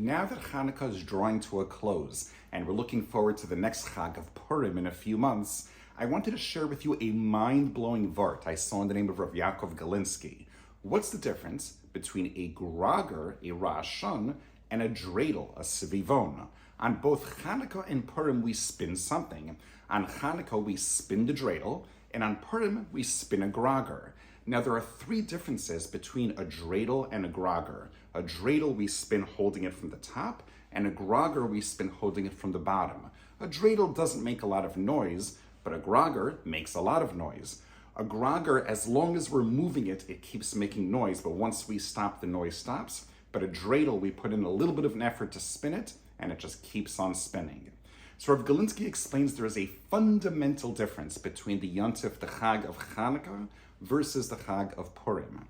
Now that Chanukah is drawing to a close, and we're looking forward to the next Chag of Purim in a few months, I wanted to share with you a mind-blowing vart I saw in the name of Rav Yaakov Galinsky. What's the difference between a Gragger, a Ra'ashan, and a Dreidel, a Sivivon? On both Chanukah and Purim, we spin something. On Chanukah, we spin the Dreidel, and on Purim, we spin a Gragger. Now, there are three differences between a Dreidel and a Gragger. A Dreidel we spin holding it from the top, and a Gragger we spin holding it from the bottom. A Dreidel doesn't make a lot of noise, but a Gragger makes a lot of noise. A Gragger, as long as we're moving it, it keeps making noise, but once we stop, the noise stops. But a Dreidel, we put in a little bit of an effort to spin it, and it just keeps on spinning. So Rav Galinsky explains there is a fundamental difference between the Yontif, the Chag of Chanukah, versus the Chag of Purim.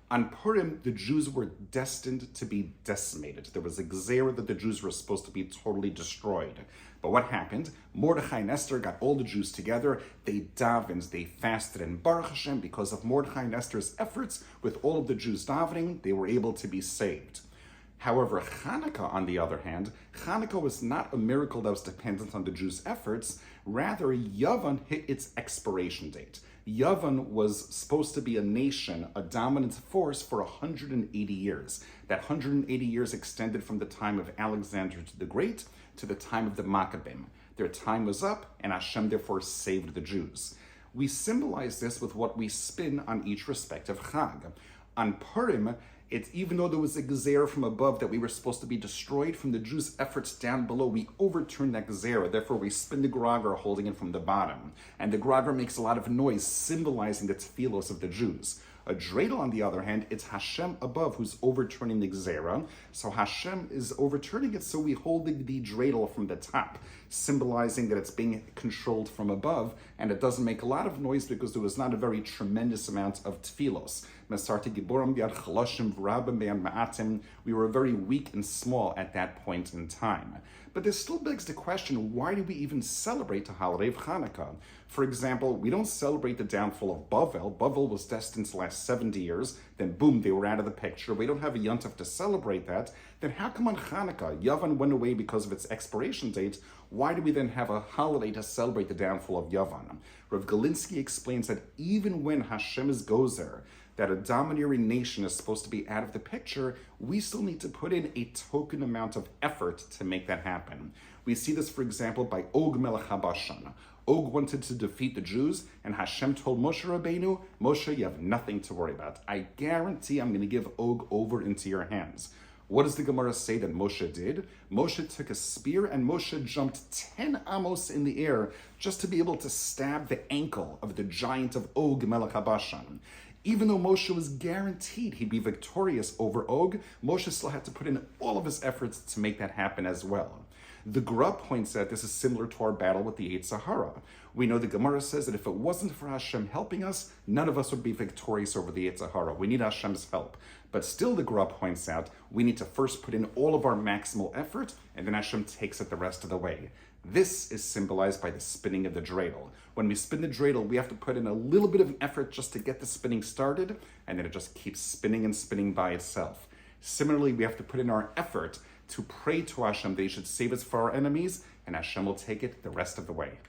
On Purim, the Jews were destined to be decimated. There was a gzera that the Jews were supposed to be totally destroyed. But what happened? Mordechai and Esther got all the Jews together, they davened, they fasted, and Baruch Hashem, because of Mordechai and Esther's efforts, with all of the Jews davening, they were able to be saved. However, Chanukah, on the other hand, Chanukah was not a miracle that was dependent on the Jews' efforts. Rather, Yavan hit its expiration date. Yavan was supposed to be a nation, a dominant force for 180 years. That 180 years extended from the time of Alexander the Great to the time of the Maccabim. Their time was up, and Hashem therefore saved the Jews. We symbolize this with what we spin on each respective Chag. On Purim, it's even though there was a gzera from above that we were supposed to be destroyed from the Jews' efforts down below, we overturned that gzera. Therefore, we spin the Gragger holding it from the bottom. And the Gragger makes a lot of noise, symbolizing the tefillos of the Jews. A Dreidel, on the other hand, it's Hashem above who's overturning the gzera. So Hashem is overturning it, so we hold the Dreidel from the top, symbolizing that it's being controlled from above, and it doesn't make a lot of noise because there was not a very tremendous amount of tefillos. We were very weak and small at that point in time. But this still begs the question, why do we even celebrate the holiday of Chanukah? For example, we don't celebrate the downfall of Bavel. Bavel was destined to last 70 years, then boom, they were out of the picture. We don't have a Yontif to celebrate that. Then how come on Chanukah, Yavan went away because of its expiration date? Why do we then have a holiday to celebrate the downfall of Yavan? Rav Galinsky explains that even when Hashem is gozer, that a domineering nation is supposed to be out of the picture, we still need to put in a token amount of effort to make that happen. We see this, for example, by Og Melech HaBashan. Og wanted to defeat the Jews, and Hashem told Moshe Rabbeinu, Moshe, you have nothing to worry about. I guarantee I'm going to give Og over into your hands. What does the Gemara say that Moshe did? Moshe took a spear and Moshe jumped 10 amos in the air just to be able to stab the ankle of the giant of Og Melech HaBashan. Even though Moshe was guaranteed he'd be victorious over Og, Moshe still had to put in all of his efforts to make that happen as well. The Gra points out this is similar to our battle with the Yetzer Hara. We know the Gemara says that if it wasn't for Hashem helping us, none of us would be victorious over the Yetzer Hara. We need Hashem's help. But still, the Gra points out, we need to first put in all of our maximal effort, and then Hashem takes it the rest of the way. This is symbolized by the spinning of the Dreidel. When we spin the Dreidel, we have to put in a little bit of an effort just to get the spinning started, and then it just keeps spinning and spinning by itself. Similarly, we have to put in our effort to pray to Hashem that He should save us for our enemies, and Hashem will take it the rest of the way.